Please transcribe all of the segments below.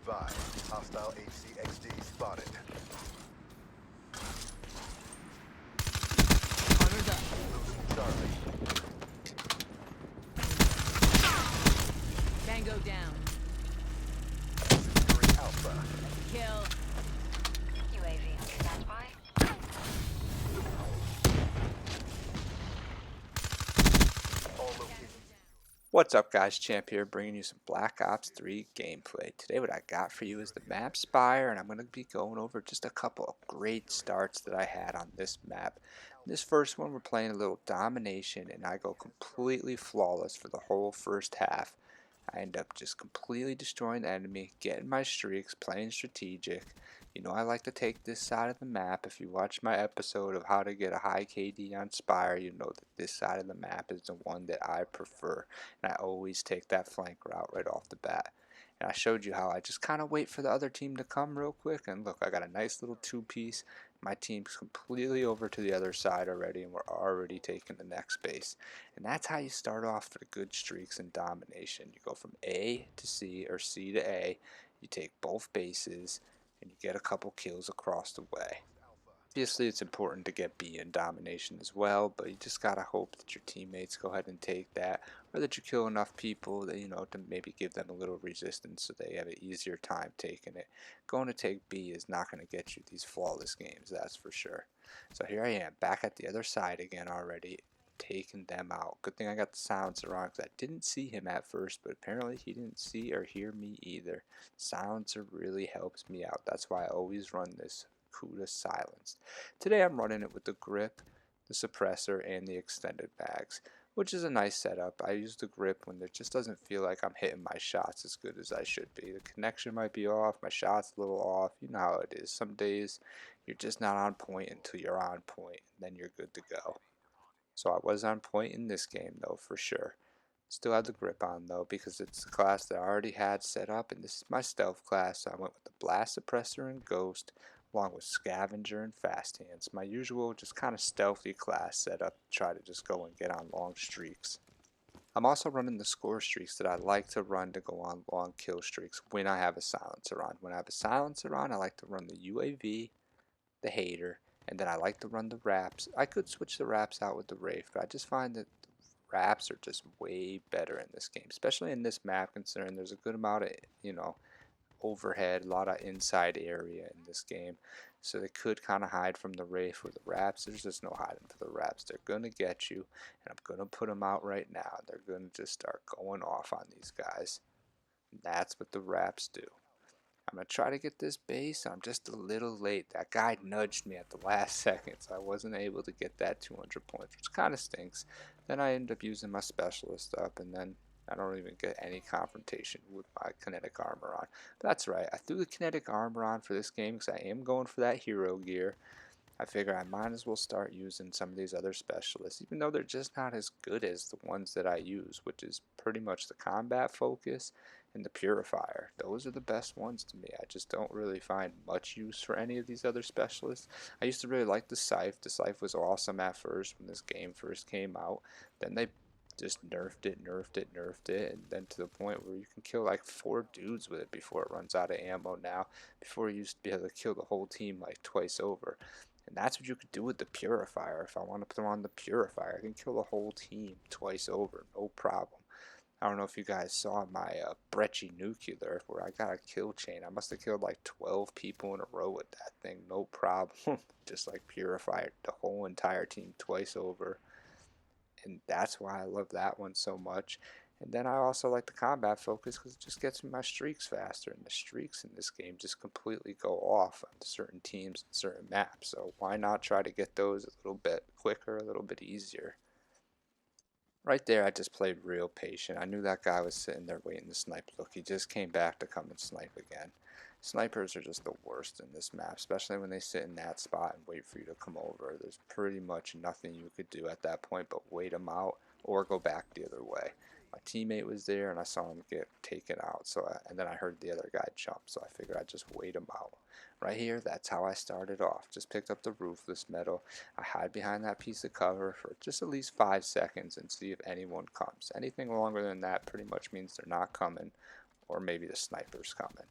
advised, hostile HCXD spotted. Armor's up. Losing Charlie. Tango down. Securing Alpha. Kill. UAV on standby. All locations. What's up guys, Champ here bringing you some Black Ops 3 gameplay. Today what I got for you is the map Spire, and I'm going to be going over just a couple of great starts that I had on this map. This first one we're playing a little domination, and I go completely flawless for the whole first half. I end up just completely destroying the enemy, getting my streaks, playing strategic. You know I like to take this side of the map. If you watch my episode of how to get a high KD on Spire, you know that this side of the map is the one that I prefer. And I always take that flank route right off the bat. And I showed you how I just kind of wait for the other team to come real quick. And look, I got a nice little two-piece. My team's completely over to the other side already, and we're already taking the next base. And that's how you start off for the good streaks in domination. You go from A to C or C to A. You take both bases, and you get a couple kills across the way. Obviously, it's important to get B in domination as well, but you just gotta hope that your teammates go ahead and take that, or that you kill enough people that to maybe give them a little resistance so they have an easier time taking it. Going to take B is not going to get you these flawless games, that's for sure. So here I am, back at the other side again already, taking them out. Good thing I got the silencer on because I didn't see him at first, but apparently he didn't see or hear me either. Silencer really helps me out. That's why I always run this Kuda silenced. Today I'm running it with the grip, the suppressor, and the extended bags, which is a nice setup. I use the grip when it just doesn't feel like I'm hitting my shots as good as I should be. The connection might be off, my shot's a little off. You know how it is. Some days you're just not on point until you're on point, and then you're good to go. So I was on point in this game though, for sure. Still had the grip on though because it's the class that I already had set up, and this is my stealth class, so I went with the blast suppressor and ghost along with scavenger and fast hands. My usual just kind of stealthy class setup to try to just go and get on long streaks. I'm also running the score streaks that I like to run to go on long kill streaks when I have a silencer on. When I have a silencer on, I like to run the UAV, the hater, and then I like to run the wraps. I could switch the wraps out with the Wraith, but I just find that the wraps are just way better in this game, especially in this map, considering there's a good amount of, overhead, a lot of inside area in this game. So they could kind of hide from the Wraith. With the wraps, there's just no hiding for the wraps. They're going to get you, and I'm going to put them out right now. They're going to just start going off on these guys. And that's what the wraps do. I'm going to try to get this base. I'm just a little late. That guy nudged me at the last second, so I wasn't able to get that 200 points, which kind of stinks. Then I end up using my specialist up, and then I don't even get any confrontation with my kinetic armor on. But that's right. I threw the kinetic armor on for this game because I am going for that hero gear. I figure I might as well start using some of these other specialists, even though they're just not as good as the ones that I use, which is pretty much the combat focus and the purifier. Those are the best ones to me. I just don't really find much use for any of these other specialists. I used to really like the scythe. The scythe was awesome at first when this game first came out. Then they just nerfed it, and then to the point where you can kill like 4 dudes with it before it runs out of ammo now. Before you used to be able to kill the whole team like twice over. And that's what you could do with the purifier. If I want to throw on the purifier, I can kill the whole team twice over, no problem. I don't know if you guys saw my Brecci nuclear where I got a kill chain. I must have killed like 12 people in a row with that thing, no problem. Just like purified the whole entire team twice over. And that's why I love that one so much. And then I also like the combat focus because it just gets me my streaks faster, and the streaks in this game just completely go off on certain teams and certain maps. So why not try to get those a little bit quicker, a little bit easier? Right there, I just played real patient. I knew that guy was sitting there waiting to snipe. Look, he just came back to come and snipe again. Snipers are just the worst in this map, especially when they sit in that spot and wait for you to come over. There's pretty much nothing you could do at that point but wait them out or go back the other way. My teammate was there and I saw him get taken out, and then I heard the other guy jump, so I figured I'd just wait him out. Right here, that's how I started off. Just picked up the ruthless metal. I hide behind that piece of cover for just at least 5 seconds and see if anyone comes. Anything longer than that pretty much means they're not coming, or maybe the sniper's coming.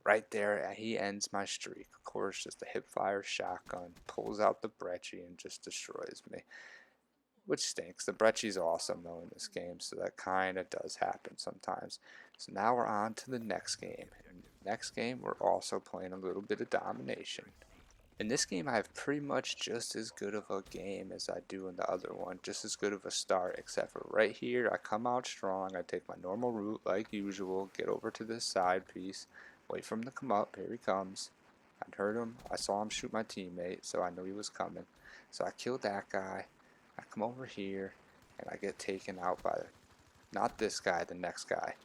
right there, he ends my streak. Of course, just a hip-fire shotgun, pulls out the Brecci and just destroys me. Which stinks. The Brecci's awesome though in this game, so that kind of does happen sometimes. So now we're on to the next game. In the next game, we're also playing a little bit of domination. In this game, I have pretty much just as good of a game as I do in the other one, just as good of a start, except for right here, I come out strong, I take my normal route like usual, get over to this side piece, wait for him to come up, here he comes. I heard him, I saw him shoot my teammate, so I knew he was coming. So I killed that guy, I come over here, and I get taken out by, not this guy, the next guy.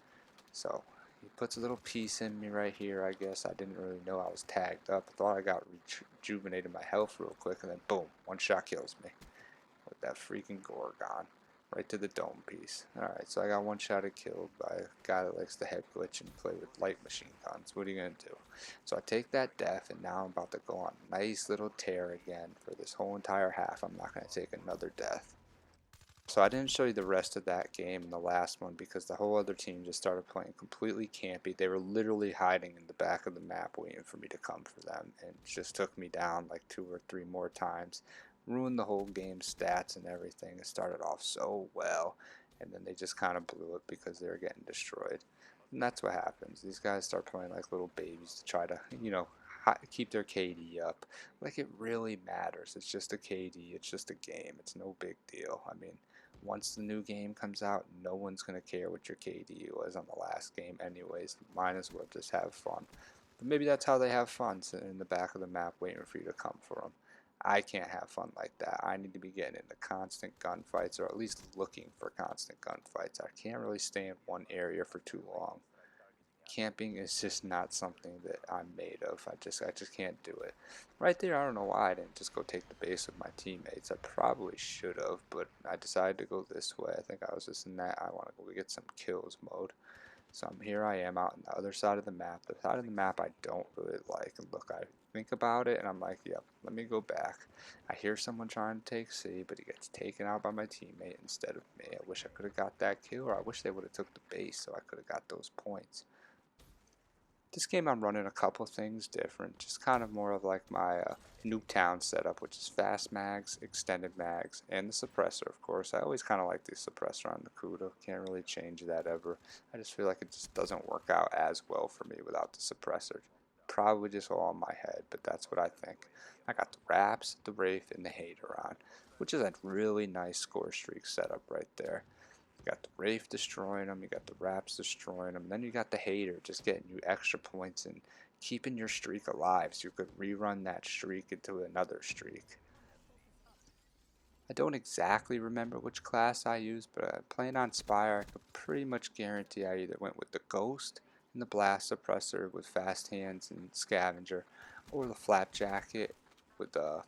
So he puts a little piece in me right here, I guess. I didn't really know I was tagged up. I thought I got rejuvenated my health real quick, and then boom, one shot kills me with that freaking Gorgon right to the dome piece. Alright, so I got one shot killed by a guy that likes to head glitch and play with light machine guns. What are you going to do? So I take that death, and now I'm about to go on a nice little tear again for this whole entire half. I'm not going to take another death. So I didn't show you the rest of that game in the last one because the whole other team just started playing completely campy. They were literally hiding in the back of the map waiting for me to come for them, and just took me down like 2 or 3 more times. Ruined the whole game's stats and everything. It started off so well, and then they just kind of blew it because they were getting destroyed. And that's what happens. These guys start playing like little babies to try to, keep their KD up. Like it really matters. It's just a KD. It's just a game. It's no big deal. I mean, once the new game comes out, no one's going to care what your KD was on the last game anyways. Might as well just have fun. But maybe that's how they have fun, sitting in the back of the map waiting for you to come for them. I can't have fun like that. I need to be getting into constant gunfights, or at least looking for constant gunfights. I can't really stay in one area for too long. Camping is just not something that I'm made of. I just can't do it. Right there, I don't know why I didn't just go take the base with my teammates. I probably should have, but I decided to go this way. I think I was just in that I want to go get some kills mode. So here I am out on the other side of the map. The side of the map I don't really like. And look, I think about it and I'm like, yep, let me go back. I hear someone trying to take C, but he gets taken out by my teammate instead of me. I wish I could have got that kill, or I wish they would have took the base so I could have got those points. This game I'm running a couple things different, just kind of more of like my Nuketown setup, which is fast mags, extended mags, and the suppressor, of course. I always kind of like the suppressor on the Kuda, can't really change that ever. I just feel like it just doesn't work out as well for me without the suppressor. Probably just all in my head, but that's what I think. I got the Raps, the Wraith, and the Hater on, which is a really nice score streak setup right there. You got the Wraith destroying them, you got the Raps destroying them, then you got the Hater just getting you extra points and keeping your streak alive so you could rerun that streak into another streak. I don't exactly remember which class I used, but playing on Spire, I could pretty much guarantee I either went with the Ghost and the Blast Suppressor with Fast Hands and Scavenger, or the Flap Jacket with the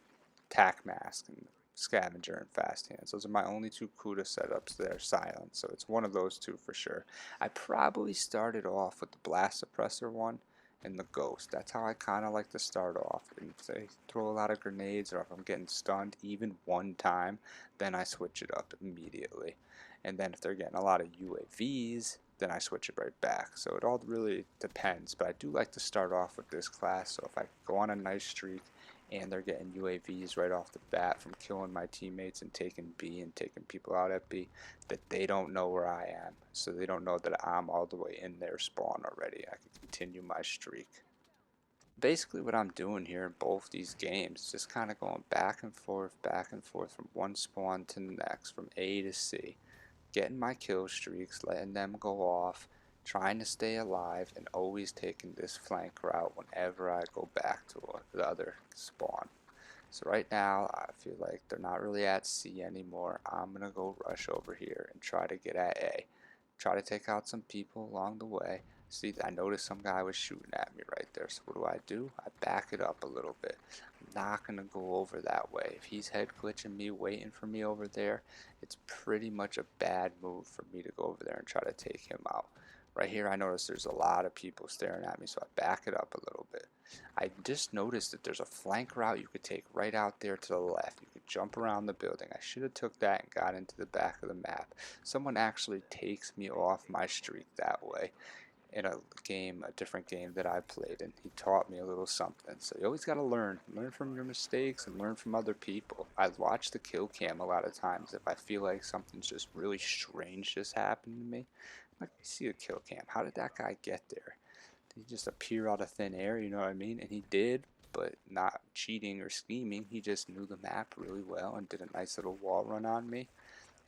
Tac Mask and Scavenger and Fast Hands. Those are my only 2 Kuda setups that are silent, so it's one of those 2 for sure. I probably started off with the Blast Suppressor one and the Ghost. That's how I kind of like to start off. If they throw a lot of grenades, or if I'm getting stunned even one time, then I switch it up immediately. And then if they're getting a lot of UAVs, then I switch it right back. So it all really depends, but I do like to start off with this class. So if I go on a nice streak and they're getting UAVs right off the bat from killing my teammates and taking B and taking people out at B, that they don't know where I am. So they don't know that I'm all the way in their spawn already. I can continue my streak. Basically what I'm doing here in both these games is just kind of going back and forth from one spawn to the next, from A to C. Getting my kill streaks, letting them go off, trying to stay alive, and always taking this flank route whenever I go back to the other spawn. So right now, I feel like they're not really at C anymore. I'm going to go rush over here and try to get at A. Try to take out some people along the way. See, I noticed some guy was shooting at me right there. So what do? I back it up a little bit. I'm not going to go over that way. If he's head glitching me, waiting for me over there, it's pretty much a bad move for me to go over there and try to take him out. Right here, I noticed there's a lot of people staring at me, so I back it up a little bit. I just noticed that there's a flank route you could take right out there to the left. You could jump around the building. I should have took that and got into the back of the map. Someone actually takes me off my streak that way. in a game, a different game that I played, and he taught me a little something. So you always got to learn from your mistakes and learn from other people. I watch the kill cam a lot of times if I feel like something's just really strange just happened to me. I'm like, I see the kill cam. How did that guy get there? Did he just appear out of thin air? You know what I mean? And he did, but not cheating or scheming. He just knew the map really well and did a nice little wall run on me.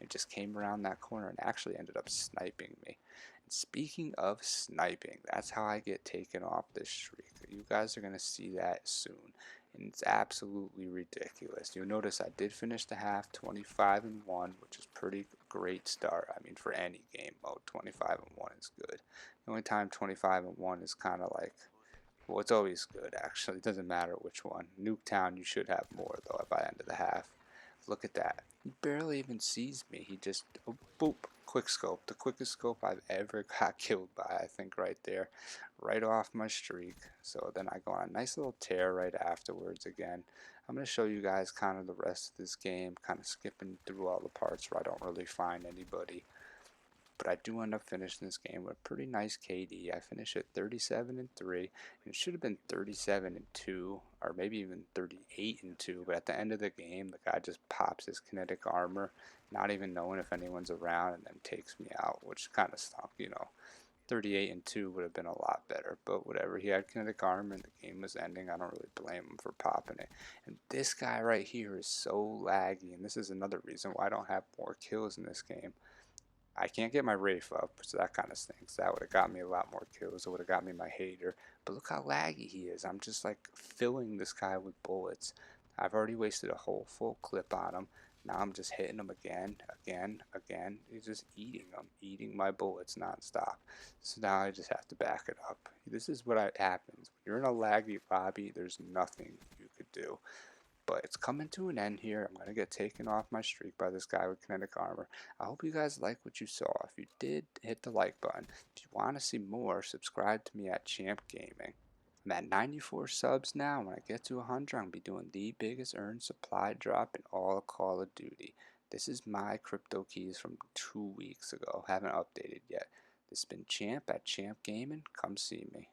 It just came around that corner and actually ended up sniping me. And speaking of sniping, that's how I get taken off this streak. You guys are going to see that soon. And it's absolutely ridiculous. You'll notice I did finish the half 25-1, which is pretty great start. I mean, for any game mode, 25-1 is good. The only time 25-1 is kind of like, well, it's always good actually. It doesn't matter which one. Nuketown, you should have more though by the end of the half. Look at that. He barely even sees me. He just, oh, boop, quick scope. The quickest scope I've ever got killed by, I think, right there. Right off my streak. So then I go on a nice little tear right afterwards again. I'm going to show you guys kind of the rest of this game, kind of skipping through all the parts where I don't really find anybody. But I do end up finishing this game with a pretty nice KD. I finish at 37-3, and it should have been 37-2, or maybe even 38-2. But at the end of the game, the guy just pops his kinetic armor, not even knowing if anyone's around, and then takes me out, which kind of stunk, you know. 38-2 would have been a lot better, but whatever. He had kinetic armor, and the game was ending. I don't really blame him for popping it. And this guy right here is so laggy, and this is another reason why I don't have more kills in this game. I can't get my Wraith up, so that kind of stinks. That would have got me a lot more kills. It would have got me my hater. But look how laggy he is. I'm just like filling this guy with bullets. I've already wasted a whole full clip on him. Now I'm just hitting him again. He's just eating them, eating my bullets nonstop. So now I just have to back it up. This is what happens. When you're in a laggy lobby, there's nothing you could do. But it's coming to an end here. I'm going to get taken off my streak by this guy with kinetic armor. I hope you guys like what you saw. If you did, hit the like button. If you want to see more, subscribe to me at Champ Gaming. I'm at 94 subs now. When I get to 100, I'm going to be doing the biggest earned supply drop in all of Call of Duty. This is my crypto keys from 2 weeks ago. Haven't updated yet. This has been Champ at Champ Gaming. Come see me.